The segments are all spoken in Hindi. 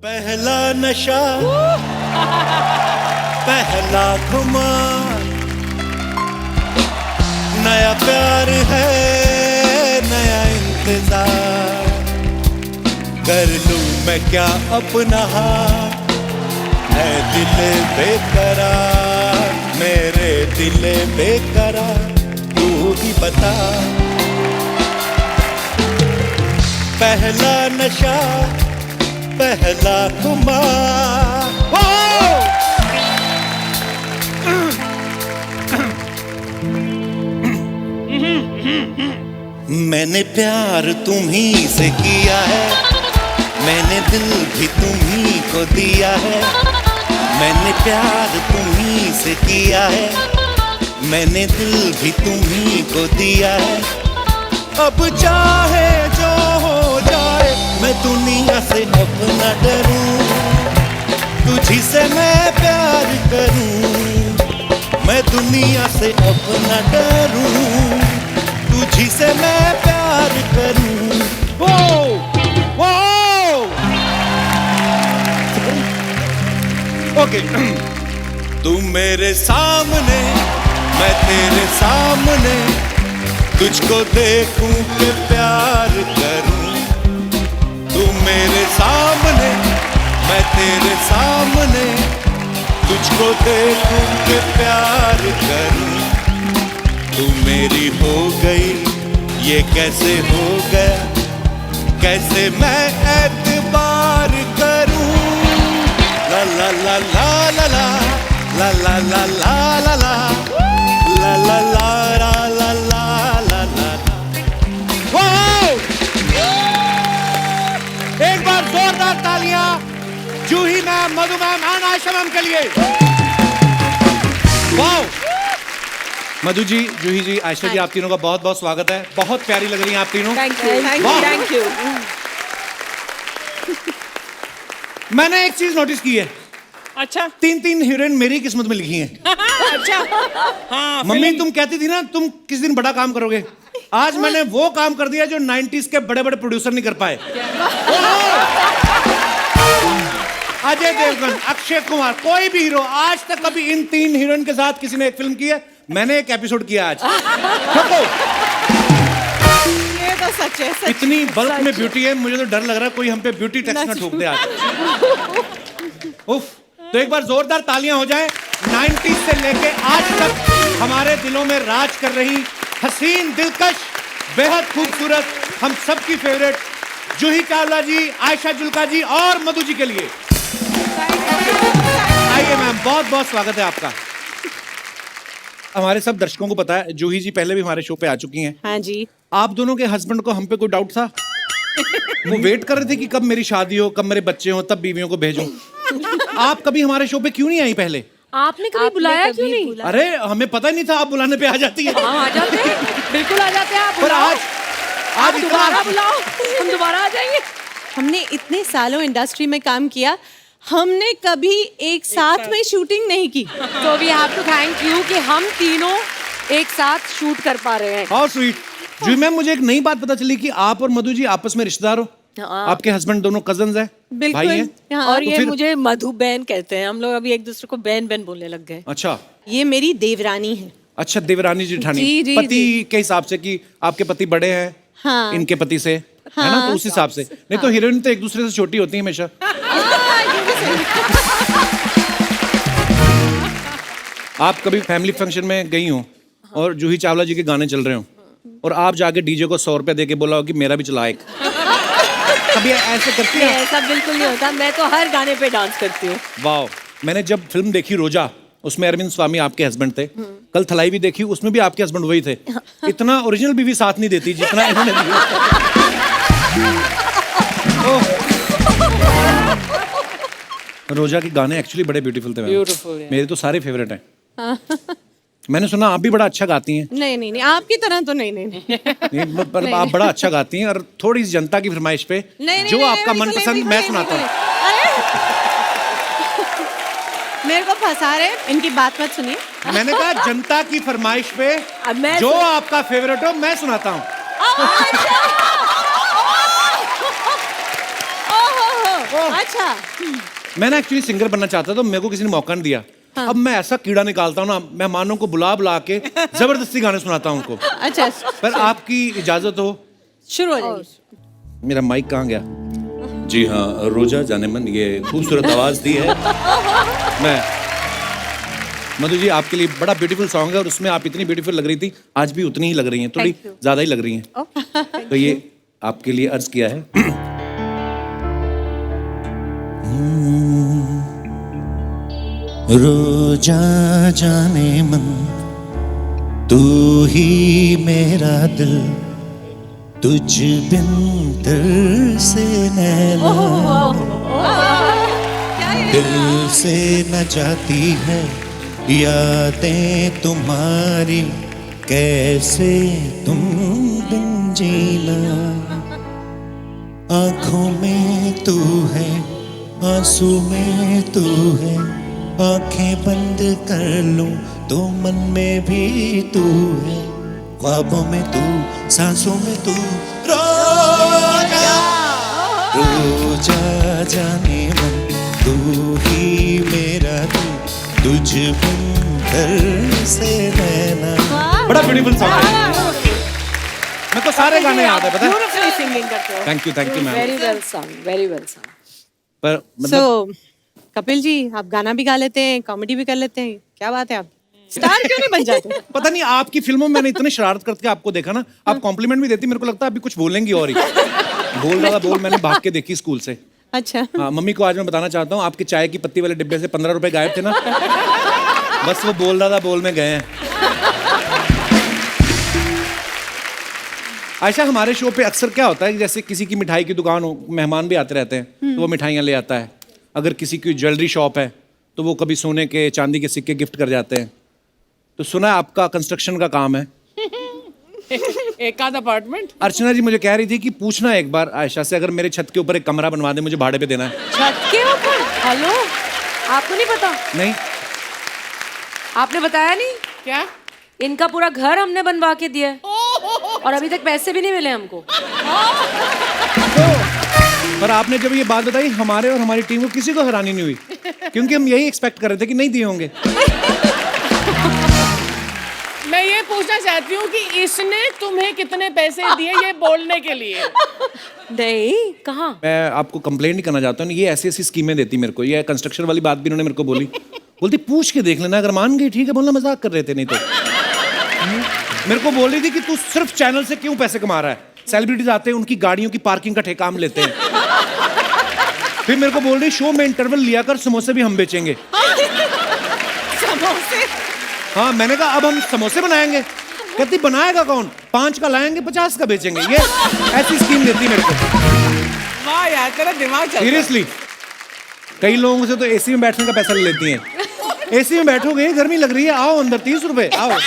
पहला नशा पहला खुमार, नया प्यार है नया इंतजार, कर लूं मैं क्या अपना हाथ, है दिल बेकरार, मेरे दिल बेकरार, तू ही बता। पहला नशा पहला खुमार, मैंने प्यार तुम्ही से किया है, मैंने दिल भी तुम्ही को दिया है, मैंने प्यार तुम्ही से किया है, मैंने दिल भी तुम्ही को दिया है। अब चाहे जो हो जाए मैं दुनिया से अब न डरूं, तुझी से मैं प्यार करूं, मैं दुनिया से अब न डरूं, तुझी से मैं प्यार करूं। वो ओके तू मेरे सामने मैं तेरे सामने, तुझको देखूं के प्यार करूं, तू मेरे सामने मैं तेरे सामने, तुझको देखूं के प्यार करूं, तू मेरी हो गई ये कैसे हो गया, कैसे मैं एतबार करूं। ला ला ला ला ला ला ला ला ला ला ला ला ला ला ला ला ला ला ला। एक बार जोरदार तालियां जूही मैम, मधु मैम और आयशा मैम के लिए। वाओ मधु जी, जूही जी, आयशा जी, आप तीनों का बहुत बहुत स्वागत है। बहुत प्यारी लग रही हैं आप तीनों। Thank you thank you. मैंने एक चीज नोटिस की है। अच्छा, तीन तीन हीरोइन मेरी किस्मत में लिखी हैं। अच्छा हाँ, मम्मी तुम कहती थी ना तुम किस दिन बड़ा काम करोगे, आज मैंने वो काम कर दिया जो 90s के बड़े बड़े प्रोड्यूसर नहीं कर पाए। अजय देवगन, अक्षय कुमार, कोई भी हीरो आज तक कभी इन तीन हीरोइन के साथ किसी ने एक फिल्म की है। मैंने एक एपिसोड किया आज। ये तो सच है, सच। इतनी बल्क में ब्यूटी है, मुझे तो डर लग रहा है कोई हम पे ब्यूटी टैक्स ना ठोक दे आज। उफ, तो एक बार जोरदार तालियां हो जाएं। 90s से लेके आज तक हमारे दिलों में राज कर रही हसीन, दिलकश, बेहद खूबसूरत, हम सबकी फेवरेट जूही चावला जी, आयशा जुल्का जी और मधु जी के लिए आइए मैम, बहुत बहुत स्वागत है आपका। हमारे सब दर्शकों को पता है जूही जी पहले भी हमारे शो पे आ चुकी हैं। हाँ जी। आप दोनों के हस्बैंड को हम पे कोई डाउट था? वो वेट कर रहे थे कि कब मेरी शादी हो, कब मेरे बच्चे हो, तब बीवियों को भेजूं। आप कभी हमारे शो पे क्यों नहीं आई पहले? आपने कभी बुलाया क्यों नहीं? अरे हमें पता नहीं था आप बुलाने पे आ जाती है। हाँ, आ जाते हैं, बिल्कुल आ जाते हैं। आप पर आज दोबारा बुलाओ, हम दोबारा आ जाएंगे। हमने इतने सालों इंडस्ट्री में काम किया, हमने कभी एक साथ में शूटिंग नहीं की। तो we have to thank you कि हम तीनों एक साथ शूट कर पा रहे हैं। How sweet. जी मैम, मुझे एक नई बात पता चली कि आप और मधु जी आपस में रिश्तेदार हो। आपके हस्बैंड दोनों कजन्स हैं, भाई हैं। और तो ये फिर मुझे मधु बहन कहते हैं, हम लोग अभी एक दूसरे को बहन बहन बोलने लग गए। अच्छा, ये मेरी देवरानी है। अच्छा, देवरानी जेठानी। जी, जी, पति जी। के हिसाब से कि आपके पति बड़े हैं। हाँ। इनके पति से है ना, हाँ। तो उस हिसाब से। नहीं तो हीरोइन तो एक दूसरे से छोटी होती है हमेशा। आप कभी फैमिली फंक्शन में गई हो और जूही चावला जी के गाने चल रहे हो और आप जाके डीजे को 100 रुपया देके बोला हो कि मेरा भी चला एक, कभी ऐसे करती है? ऐसा बिल्कुल नहीं होता, मैं तो हर गाने पे डांस करती हूँ। वाह, मैंने जब फिल्म देखी रोजा, उसमें अरविंद स्वामी आपके हस्बैंड थे। कल थलाई भी देखी, उसमें भी आपके हस्बैंड वही थे। इतना ओरिजिनल बीवी साथ नहीं देती जितना इन्होंने दिया। रोजा के गाने एक्चुअली बड़े ब्यूटीफुल थे। Beautiful, मेरे तो सारे फेवरेट हैं। मैंने सुना आप भी बड़ा अच्छा गाती हैं। नहीं नहीं नहीं, आपकी तरह तो नहीं नहीं नहीं, पर आप बड़ा अच्छा गाती हैं और थोड़ी सी जनता की फरमाइश पे जो आपका मनपसंद मैं सुनाता हूँ। मेरे को फंसा रहे, इनकी बात मत सुनिए। मैंने कहा जनता की फरमाइश पे जो आपका फेवरेट हो मैं सुनाता हूँ। अच्छा मैं ना एक्चुअली सिंगर बनना चाहता था, तो मेरे को किसी ने मौका नहीं दिया। अब मैं ऐसा कीड़ा निकालता हूँ ना, मेहमानों को बुला बुला के जबरदस्ती गाने सुनाता हूँ उनको। अच्छा पर आपकी इजाजत हो, शुरू हो जाइए। मेरा माइक कहाँ गया? जी हाँ, रोजा जानेमन, ये खूबसूरत आवाज दी है। मैं मधु जी, आपके लिए बड़ा ब्यूटीफुल सॉन्ग है और उसमें आप इतनी ब्यूटीफुल लग रही थी, आज भी उतनी ही लग रही हैं, थोड़ी Thank you. ज्यादा ही लग रही हैं। तो ये आपके लिए अर्ज किया है। रोजा जाने मन, तू ही मेरा दिल, तुझ बिन से नैना, दिल से न जाती है यादें तुम्हारी, कैसे तुम बिन जीना। आंखों में तू है, आंसू में तू है, आंखें बंद कर लूं तो मन में भी तू है, ख्वाबों में तू, सांसों में तू। रोजा रोजा जाने मन, तू ही मेरा दिल, तुझ बिन से रहना। बड़ा ब्यूटीफुल सॉन्ग है। मैं तो सारे गाने याद है, पता है? ब्यूटीफुली सिंगिंग करते हो। Thank you ma'am. Very well song, very well song. पर सो मतलब कपिल जी, आप गाना भी गा लेते हैं, कॉमेडी भी कर लेते हैं, क्या बात है, आप स्टार क्यों नहीं बन जाते? पता नहीं, आपकी फिल्मों में मैंने इतने शरारत करके आपको देखा ना, आप कॉम्प्लीमेंट भी देती, मेरे को लगता है अभी कुछ बोलेंगी और ही। बोल रहा था, बोल मैंने भाग के देखी स्कूल से। अच्छा हाँ, मम्मी को आज मैं बताना चाहता हूँ, आपके चाय की पत्ती वाले डिब्बे से 15 रुपए गायब थे ना, बस वो बोल रहा था, बोल में गए हैं। आयशा, हमारे शो पे अक्सर क्या होता है कि जैसे किसी की मिठाई की दुकान हो, मेहमान भी आते रहते हैं, तो वो मिठाइयाँ ले आता है। अगर किसी की ज्वेलरी शॉप है तो वो कभी सोने के, चांदी के सिक्के गिफ्ट कर जाते हैं। तो सुना है आपका कंस्ट्रक्शन का काम है। एक आध अपार्टमेंट। अर्चना जी मुझे कह रही थी कि पूछना एक बार आयशा से, अगर मेरे छत के ऊपर एक कमरा बनवा दे, मुझे भाड़े पे देना है। छत के ऊपर? हेलो, आपको नहीं पता? नहीं, आपने बताया नहीं? क्या? इनका पूरा घर हमने बनवा के दिया है और अभी तक पैसे भी नहीं मिले हमको। पर आपने जब ये बात बताई, हमारे और हमारी टीम को किसी को हैरानी नहीं हुई, क्योंकि हम यही एक्सपेक्ट कर रहे थे कि नहीं दिए होंगे। मैं ये पूछना चाहती हूँ कि इसने तुम्हें कितने पैसे दिए ये बोलने के लिए? नहीं, कहाँ? मैं आपको कंप्लेंट नहीं करना चाहता हूँ, ये ऐसी ऐसी स्कीमें देती मेरे को। ये कंस्ट्रक्शन वाली बात भी इन्होंने मेरे को बोली, बोलती पूछ के देख लेना, अगर मान गई ठीक है, बोलना मजाक कर रहे थे, नहीं तो मेरे को बोल रही थी कि तू सिर्फ चैनल से क्यों पैसे कमा रहा है, सेलिब्रिटीज आते हैं, उनकी गाड़ियों की पार्किंग का ठेका हम लेते हैं। फिर मेरे को बोल रही शो में इंटरवल लिया कर, समोसे भी हम बेचेंगे। समोसे? हाँ, मैंने कहा अब हम समोसे बनाएंगे। कहती बनाएगा कौन, 5 का लाएंगे 50 का बेचेंगे। ये ऐसी स्कीम देती मेरे को। वाह यार, तेरा दिमाग चल रहा है। सीरियसली, कई लोगों से तो एसी में बैठने का पैसा ले लेती हैं। एसी में बैठोगे, गर्मी लग रही है, आओ अंदर, 30 रुपए, आओ।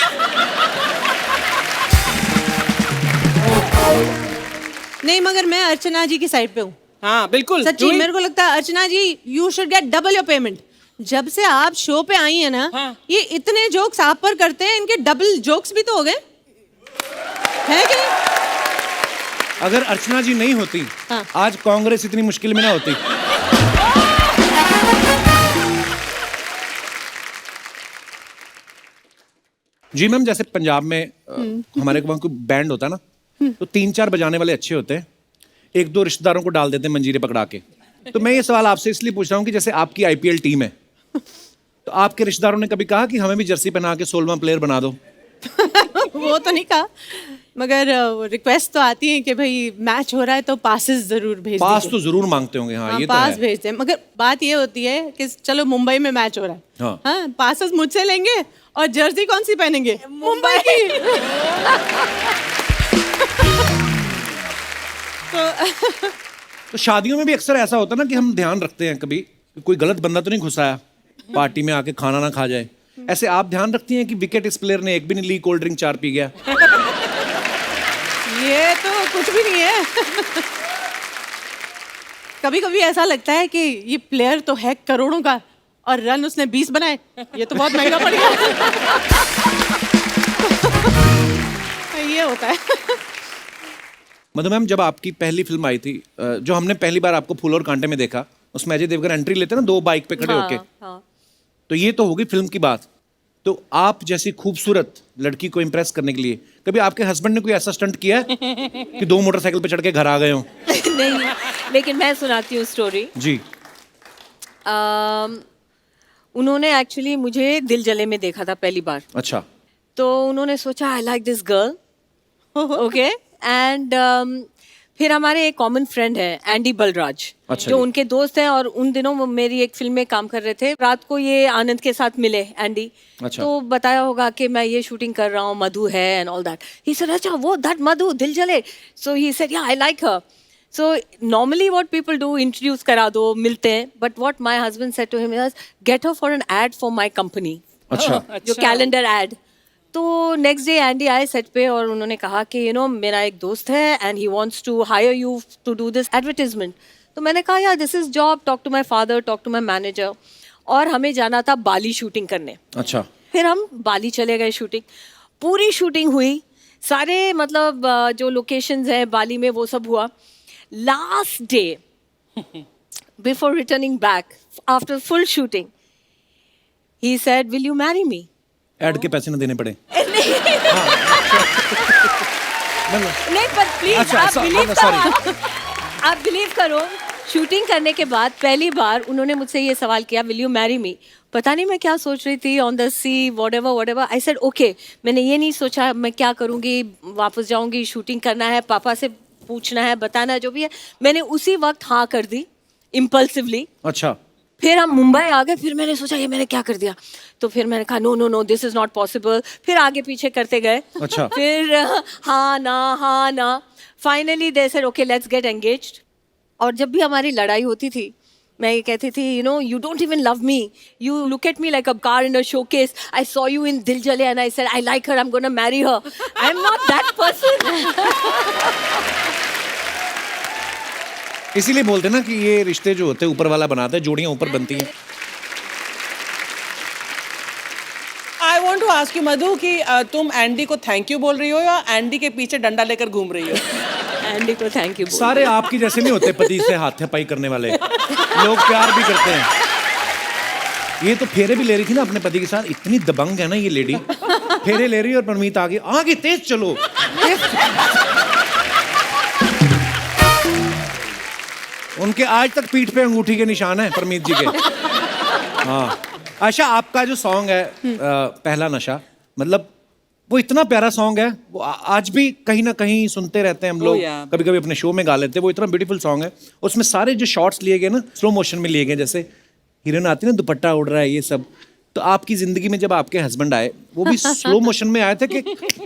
नहीं, मगर मैं अर्चना जी की साइड पे हूँ। हाँ बिल्कुल, सच्ची मेरे को लगता है Archana ji, you should get double your payment. जब से आप शो पे आई है ना, हाँ। ये इतने जोक्स आप पर करते हैं, इनके डबल जोक्स भी तो हो गए, है कि नहीं? अगर अर्चना जी नहीं होती, हाँ। आज कांग्रेस इतनी मुश्किल में ना होती। जी मैम, जैसे पंजाब में हमारे वहाँ कोई बैंड होता है ना, तो 3-4 बजाने वाले अच्छे होते हैं, 1-2 रिश्तेदारों को डाल देते हैं मंजीरे पकड़ा के। तो मैं ये सवाल आपसे इसलिए पूछ रहा हूँ कि जैसे आपकी आईपीएल टीम है, तो आपके रिश्तेदारों ने कभी कहा कि हमें भी जर्सी पहना के 16वां प्लेयर बना दो? वो तो नहीं कहा, मगर रिक्वेस्ट तो आती है कि भाई मैच हो रहा है तो पासेस जरूर भेज पास दीजिए। तो जरूर मांगते होंगे। हाँ, हाँ, ये तो पास है। भेजते हैं, मगर बात ये होती है कि चलो मुंबई में मैच हो रहा है, हाँ। हाँ, पासेस मुझसे लेंगे और जर्सी कौन सी पहनेंगे? मुंबई की। तो शादियों में भी अक्सर ऐसा होता है ना कि हम ध्यान रखते हैं कभी कि कोई गलत बंदा तो नहीं घुसाया पार्टी में आके, खाना ना खा जाए। ऐसे आप ध्यान रखती हैं कि विकेट इस प्लेयर ने एक भी नहीं ली, कोल्ड ड्रिंक 4 पी गया? ये तो कुछ भी नहीं है। कभी कभी ऐसा लगता है कि ये प्लेयर तो है करोड़ों का और रन उसने 20 बनाए, ये तो बहुत महंगा पड़ गया। ये होता है। मधु मैम, जब आपकी पहली फिल्म आई थी, जो हमने पहली बार आपको फूल और कांटे में देखा, उसमें अजय देवगन एंट्री लेते हैं ना 2 बाइक पे खड़े होके। हाँ। तो ये तो होगी फिल्म की बात। तो आप जैसी खूबसूरत लड़की को इम्प्रेस करने के लिए कभी आपके हस्बैंड ने कोई ऐसा स्टंट किया है कि 2 मोटरसाइकिल पे चढ़ के घर आ गए हो? नहीं, लेकिन मैं सुनाती हूँ स्टोरी। जी। उन्होंने एक्चुअली मुझे दिल जले में देखा था पहली बार। अच्छा। तो उन्होंने सोचा I like this girl, okay, and फिर हमारे एक कॉमन फ्रेंड है एंडी बलराज, अच्छा जो जी। उनके दोस्त हैं, और उन दिनों वो मेरी एक फिल्म में काम कर रहे थे। रात को ये आनंद के साथ मिले एंडी, अच्छा। तो बताया होगा कि मैं ये शूटिंग कर रहा हूँ, मधु है and all that. He said अच्छा वो दैट मधु दिल जले, सो ही सेड या I like her. So normally what people do, introduce करा दो, मिलते हैं, but what my husband said to him was get her for an ad for my company, अच्छा। जो कैलेंडर एड। तो नेक्स्ट डे एंडी आए सेट पे और उन्होंने कहा कि यू नो मेरा एक दोस्त है and he wants to hire you to do this advertisement. तो मैंने कहा यार this is job, talk to my father, talk to my manager. और हमें जाना था बाली शूटिंग करने। अच्छा। फिर हम बाली चले गए शूटिंग, पूरी शूटिंग हुई, सारे मतलब जो लोकेशंस हैं बाली में वो सब हुआ। Last day before returning back after full shooting he said will you marry me. Add के पैसे ना देने पड़े। नहीं पर प्लीज अच्छा, आप sorry, बिलीव sorry. करो, आप बिलीव करो, शूटिंग करने के बाद पहली बार उन्होंने मुझसे ये सवाल किया विल यू मैरी मी। पता नहीं मैं क्या सोच रही थी, on the sea whatever I said okay. मैंने ये नहीं सोचा मैं क्या करूँगी, वापस जाऊँगी, शूटिंग करना है, पापा से पूछना है, बताना है, जो भी है। मैंने उसी वक्त हाँ कर दी इम्पल्सिवली। अच्छा। फिर हम मुंबई आ गए, फिर मैंने सोचा ये मैंने क्या कर दिया, तो फिर मैंने कहा no no no this is not possible. फिर आगे पीछे करते गए। अच्छा। फिर हाँ ना finally they said okay let's get engaged. और जब भी हमारी लड़ाई होती थी मैं ये कहती थी you know you don't even love me, you look at me like a car in a showcase, I saw you in दिल जले and I said I like her, I am gonna marry her, I am not that person. इसीलिए बोलते हैं ना कि ये रिश्ते जो होते हैं ऊपर वाला बनाता है, जोड़ियां ऊपर बनती हैं। I want to ask you Madhu कि तुम एंडी को थैंक यू बोल रही हो या एंडी के पीछे डंडा लेकर घूम रही हो? एंडी को थैंक यू। सारे आपकी जैसे नहीं होते पति से हाथापाई करने वाले लोग, प्यार भी करते हैं। ये तो फेरे भी ले रही थी ना अपने पति के साथ, इतनी दबंग है ना ये लेडी, फेरे ले रही है और परमीत आगे तेज चलो। उनके आज तक पीठ पे अंगूठी के निशान है परमीत जी के। हाँ आशा, आपका जो सॉन्ग है पहला नशा, मतलब वो इतना प्यारा सॉन्ग है, वो आज भी कहीं ना कहीं सुनते रहते हैं हम लोग, yeah. कभी कभी अपने शो में गा लेते हैं। वो इतना ब्यूटीफुल सॉन्ग है, उसमें सारे जो शॉट्स लिए गए ना स्लो मोशन में लिए गए, जैसे हीरोइन आती है ना दुपट्टा उड़ रहा है ये सब। तो आपकी जिंदगी में जब आपके हस्बैंड आए वो भी स्लो मोशन में आए थे कि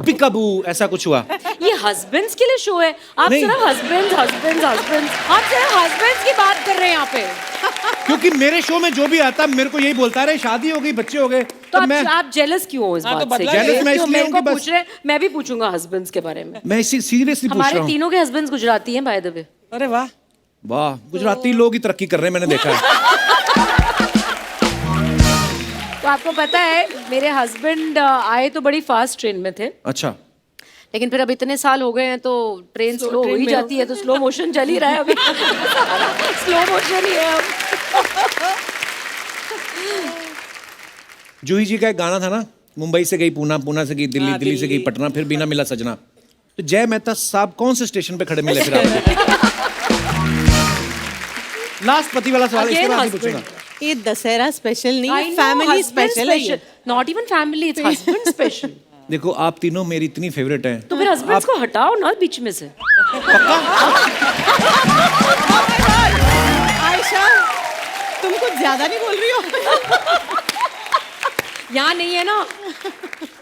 पिकअबू ऐसा कुछ हुआ? ये हस्बैंड्स के लिए शो है, आप नहीं। सिर्फ हस्बैंड्स आप सिर्फ हस्बैंड्स की बात कर रहे हैं यहाँ पे। क्योंकि मेरे शो में जो भी आता है मेरे को यही बोलता है, शादी हो गई, बच्चे हो गए, तो मैं आप जेलस क्यों हो इस हाँ, तो बात से? बदला jealous मैं क्यों इसलिए मेरे हूँ को कि बस- पूछ रहे हैं? मैं भी पूछूंगा हस्बैंड्स के बारे में। मैं इसी सीरियसली पूछ हमारे रहा हूँ। तीनों के हस्बैंड्स गुजराती हैं बाय द वे। अरे वाह, वाह, गुजराती लोग ही तरक्की कर रहे हैं, मैंने देखा है। तो आपको पता है मेरे हस्बैंड आए तो बड़ी फास्ट ट्रेन में थे, अच्छा। लेकिन फिर अब इतने साल हो गए हैं तो ट्रेन स्लो हो ही जाती है, तो स्लो मोशन चल ही रहा है अभी। स्लो मोशन ही है अब। जूही जी का एक गाना था ना, मुंबई से गई पूना, पूना से गई दिल्ली, दिल्ली से गई पटना, फिर बिना मिला सजना। तो जय मेहता साहब कौन से स्टेशन पे खड़े मिले फिर आपको? लास्ट पति वाला सवाल इसके बाद ही पूछूंगा। ये दशहरा स्पेशल नहीं है, फैमिली स्पेशल है ये। Not even family, it's husband special. देखो आप तीनों मेरी इतनी फेवरेट हैं, तो फिर हस्बैंड्स को हटाओ ना बीच में से। आयशा तुम कुछ ज्यादा नहीं बोल रही हो? यहाँ नहीं है ना।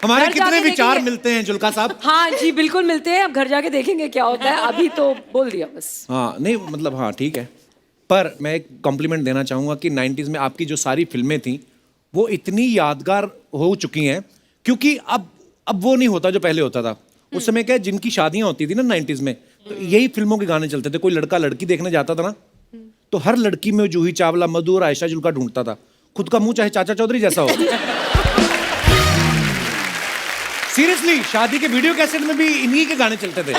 हमारे घर कितने जाके विचार देखेंगे। मिलते हैं जुल्का साहब। हाँ जी बिल्कुल मिलते हैं, अब घर जाके देखेंगे क्या होता है, अभी तो बोल दिया बस। हाँ नहीं मतलब हाँ ठीक है, पर मैं एक कॉम्प्लीमेंट देना चाहूँगा कि 90s में आपकी जो सारी फिल्में थी वो इतनी यादगार हो चुकी हैं, क्योंकि अब वो नहीं होता जो पहले होता था। उस समय क्या है, जिनकी शादियां होती थी ना 90s में, तो यही फिल्मों के गाने चलते थे। कोई लड़का लड़की देखने जाता था ना, तो हर लड़की में जूही चावला, मधु और आयशा जुल्का ढूंढता था। खुद का मुंह चाहे चाचा चौधरी जैसा हो। सीरियसली शादी के वीडियो कैसेट में भी इन्हीं के गाने चलते थे।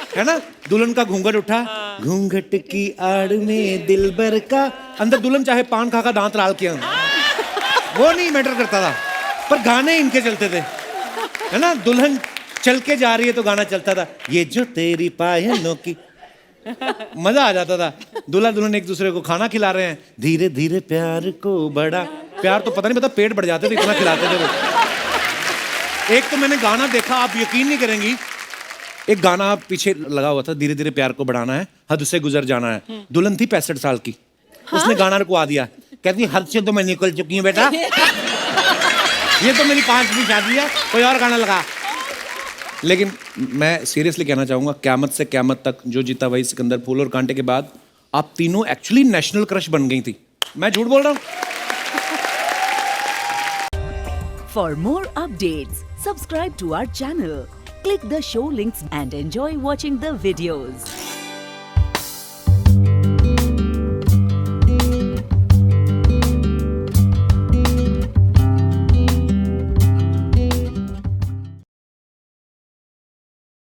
है ना, दुल्हन का घूंघट उठा, घूंघट की आड़ में दिलबर का, अंदर दुल्हन चाहे पान खा दांत लाल किया, वो नहीं मैटर करता था, पर गाने इनके चलते थे, है ना। दुल्हन चल के जा रही है तो गाना चलता था, ये जो तेरी पायलों की, मजा आ जाता था। दूल्हा दुल्हन एक दूसरे को खाना खिला रहे हैं, धीरे धीरे प्यार को बड़ा, प्यार तो पता नहीं, पता पेट बढ़ जाते थे इतना खिलाते थे वो। एक तो मैंने गाना देखा, आप यकीन नहीं करेंगी, एक गाना पीछे लगा हुआ था, धीरे धीरे प्यार को बढ़ाना है, हद से गुजर जाना है। दुल्हन थी 65 साल की, उसने गाना रुकवा दिया, कहती हद से तो मैं निकल चुकी हूँ बेटा, ये तो मेरी 5वीं शादी है, कोई और गाना लगा। लेकिन मैं सीरियसली कहना चाहूंगा, क़यामत से क़यामत तक, जो जीता वही सिकंदर, फूल और कांटे के बाद आप तीनों एक्चुअली नेशनल क्रश बन गई थी। मैं झूठ बोल रहा हूँ? For more updates, subscribe to our channel, click the show links and enjoy watching the videos.